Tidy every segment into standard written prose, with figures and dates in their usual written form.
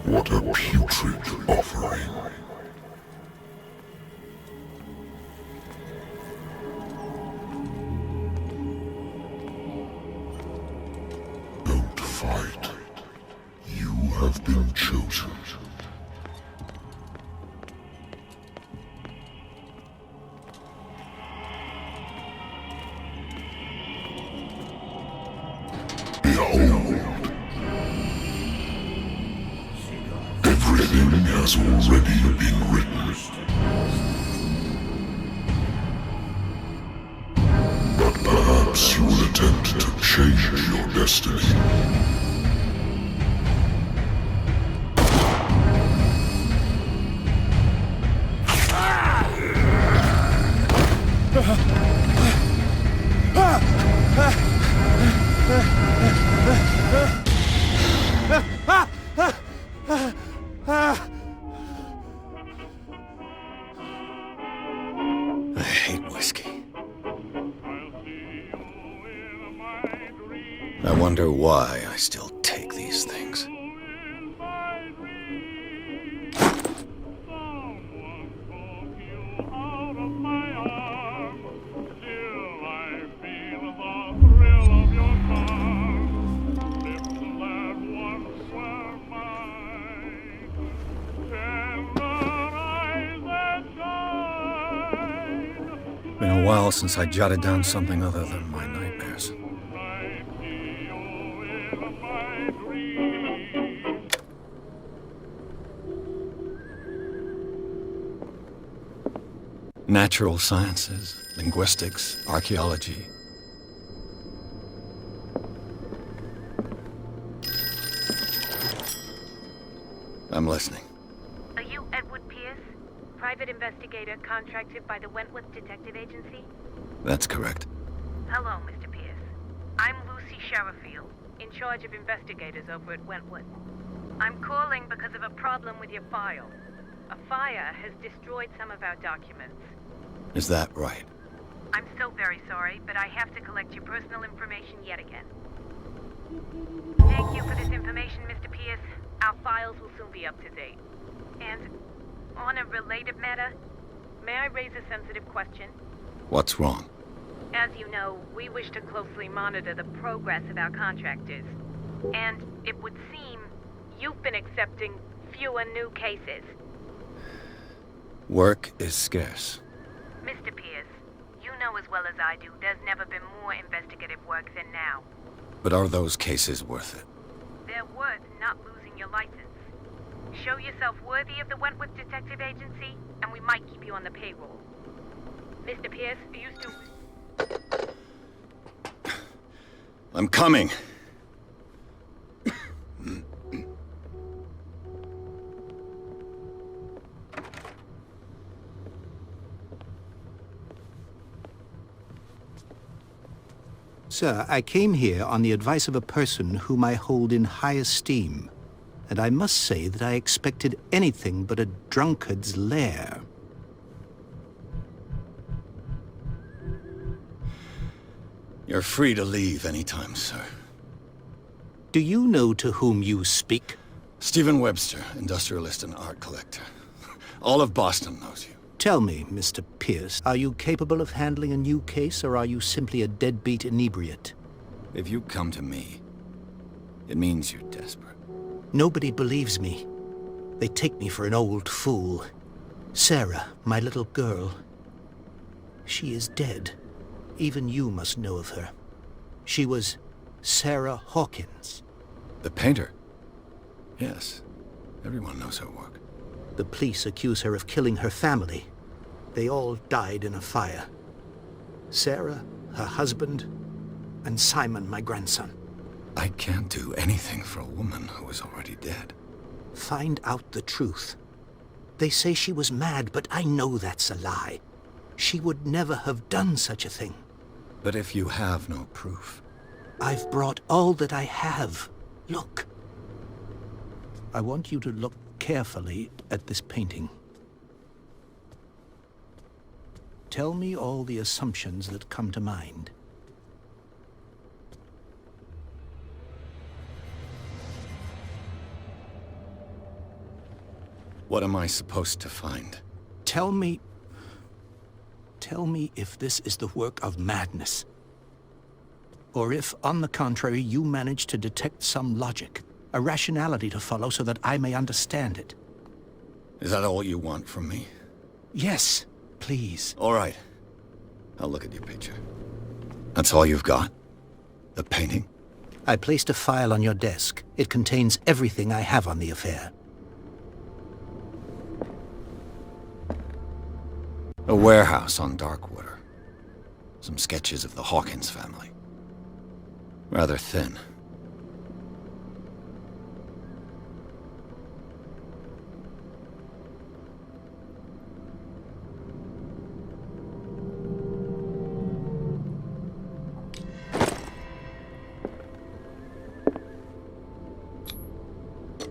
What a putrid offering. Don't fight. You have been chosen. Behold. Everything has already been written. But perhaps you will attempt to change your destiny. I hate whiskey. I wonder why I still take these things. Been a while since I jotted down something other than my nightmares. Natural sciences, linguistics, archaeology. I'm listening. Are you Edward Pierce, private investigator contracted by the Wentworth Detective Agency? That's correct. Hello, Mr. Pierce. I'm Lucy Sherrifield, in charge of investigators over at Wentworth. I'm calling because of a problem with your file. A fire has destroyed some of our documents. Is that right? I'm so very sorry, but I have to collect your personal information yet again. Thank you for this information, Mr. Pierce. Our files will soon be up to date. And on a related matter, may I raise a sensitive question? What's wrong? As you know, we wish to closely monitor the progress of our contractors. And it would seem you've been accepting fewer new cases. Work is scarce. Mr. Pierce, you know as well as I do, there's never been more investigative work than now. But are those cases worth it? They're worth not losing your license. Show yourself worthy of the Wentworth Detective Agency, and we might keep you on the payroll. Mr. Pierce, are you still... I'm coming. Sir, I came here on the advice of a person whom I hold in high esteem, and I must say that I expected anything but a drunkard's lair. You're free to leave anytime, sir. Do you know to whom you speak? Stephen Webster, industrialist and art collector. All of Boston knows you. Tell me, Mr. Pierce, are you capable of handling a new case, or are you simply a deadbeat inebriate? If you come to me, it means you're desperate. Nobody believes me. They take me for an old fool. Sarah, my little girl, she is dead. Even you must know of her. She was Sarah Hawkins. The painter? Yes. Everyone knows her work. The police accuse her of killing her family. They all died in a fire. Sarah, her husband, and Simon, my grandson. I can't do anything for a woman who is already dead. Find out the truth. They say she was mad, but I know that's a lie. She would never have done such a thing. But if you have no proof... I've brought all that I have. Look. I want you to look carefully at this painting. Tell me all the assumptions that come to mind. What am I supposed to find? Tell me if this is the work of madness. Or if, on the contrary, you manage to detect some logic, a rationality to follow so that I may understand it. Is that all you want from me? Yes, please. All right. I'll look at your picture. That's all you've got? The painting? I placed a file on your desk. It contains everything I have on the affair. A warehouse on Darkwater. Some sketches of the Hawkins family. Rather thin.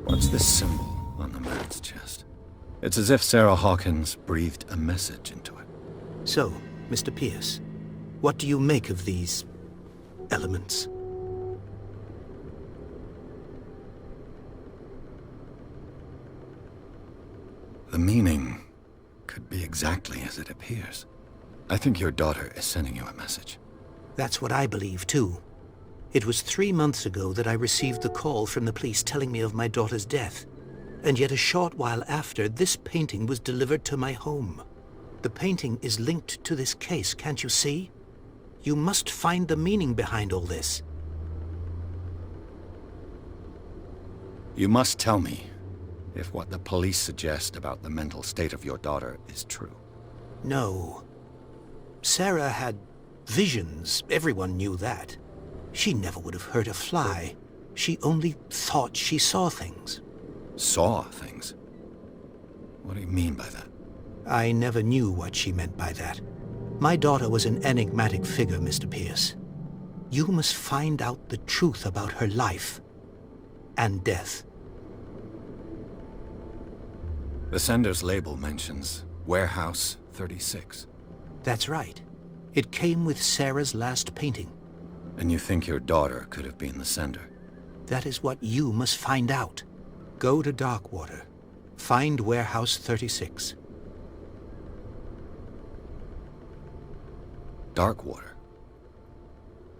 What's this symbol on the man's chest? It's as if Sarah Hawkins breathed a message into it. So, Mr. Pierce, what do you make of these elements? The meaning could be exactly as it appears. I think your daughter is sending you a message. That's what I believe, too. It was 3 months ago that I received the call from the police telling me of my daughter's death. And yet a short while after, this painting was delivered to my home. The painting is linked to this case, can't you see? You must find the meaning behind all this. You must tell me if what the police suggest about the mental state of your daughter is true. No. Sarah had visions. Everyone knew that. She never would have hurt a fly. She only thought she saw things. Saw things? What do you mean by that? I never knew what she meant by that. My daughter was an enigmatic figure, Mr. Pierce. You must find out the truth about her life and death. The sender's label mentions Warehouse 36. That's right. It came with Sarah's last painting. And you think your daughter could have been the sender? That is what you must find out. Go to Darkwater. Find Warehouse 36. Darkwater?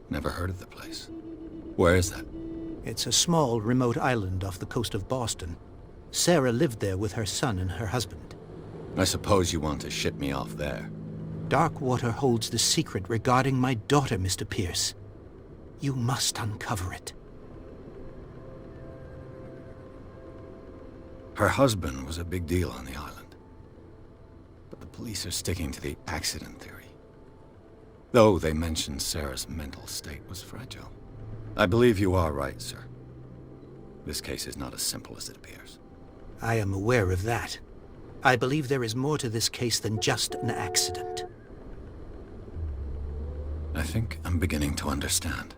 Never heard of the place. Where is that? It's a small, remote island off the coast of Boston. Sarah lived there with her son and her husband. I suppose you want to ship me off there. Darkwater holds the secret regarding my daughter, Mr. Pierce. You must uncover it. Her husband was a big deal on the island. But the police are sticking to the accident theory. Though they mentioned Sarah's mental state was fragile. I believe you are right, sir. This case is not as simple as it appears. I am aware of that. I believe there is more to this case than just an accident. I think I'm beginning to understand.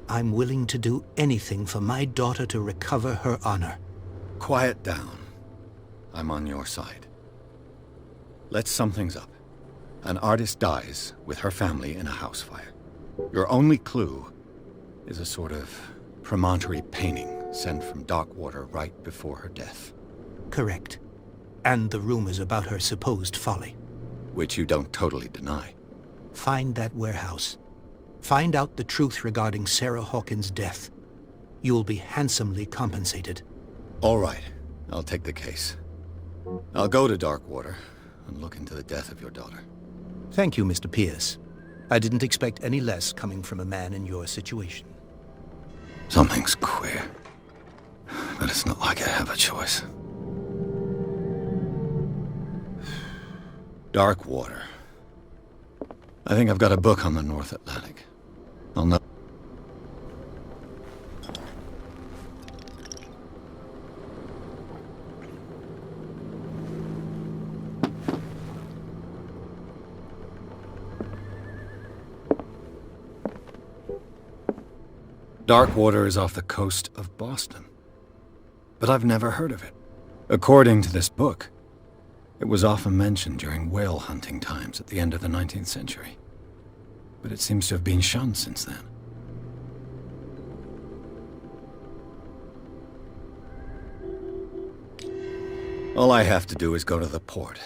I'm willing to do anything for my daughter to recover her honor. Quiet down. I'm on your side. Let's sum things up. An artist dies with her family in a house fire. Your only clue is a sort of promontory painting sent from Darkwater right before her death. Correct. And the rumors about her supposed folly. Which you don't totally deny. Find that warehouse. Find out the truth regarding Sarah Hawkins' death. You'll be handsomely compensated. All right. I'll take the case. I'll go to Darkwater and look into the death of your daughter. Thank you, Mr. Pierce. I didn't expect any less coming from a man in your situation. Something's queer. But it's not like I have a choice. Darkwater. I think I've got a book on the North Atlantic. I'll know. Darkwater is off the coast of Boston. But I've never heard of it. According to this book, it was often mentioned during whale hunting times at the end of the 19th century. But it seems to have been shunned since then. All I have to do is go to the port.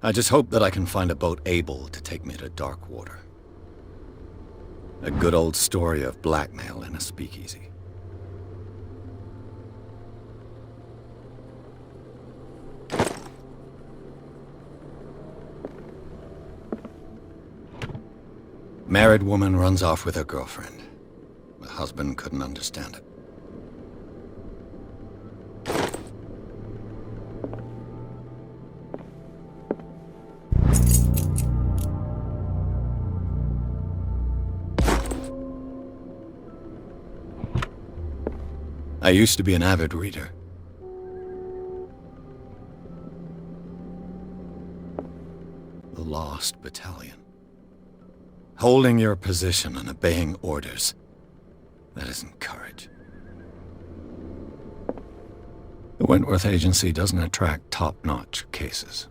I just hope that I can find a boat able to take me to dark water. A good old story of blackmail in a speakeasy. Married woman runs off with her girlfriend. The husband couldn't understand it. I used to be an avid reader. The Lost Battalion. Holding your position and obeying orders. That isn't courage. The Wentworth Agency doesn't attract top-notch cases.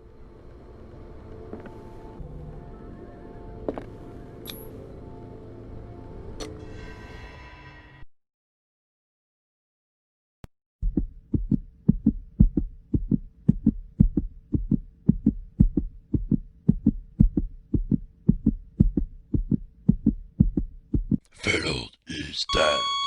Velold is dead.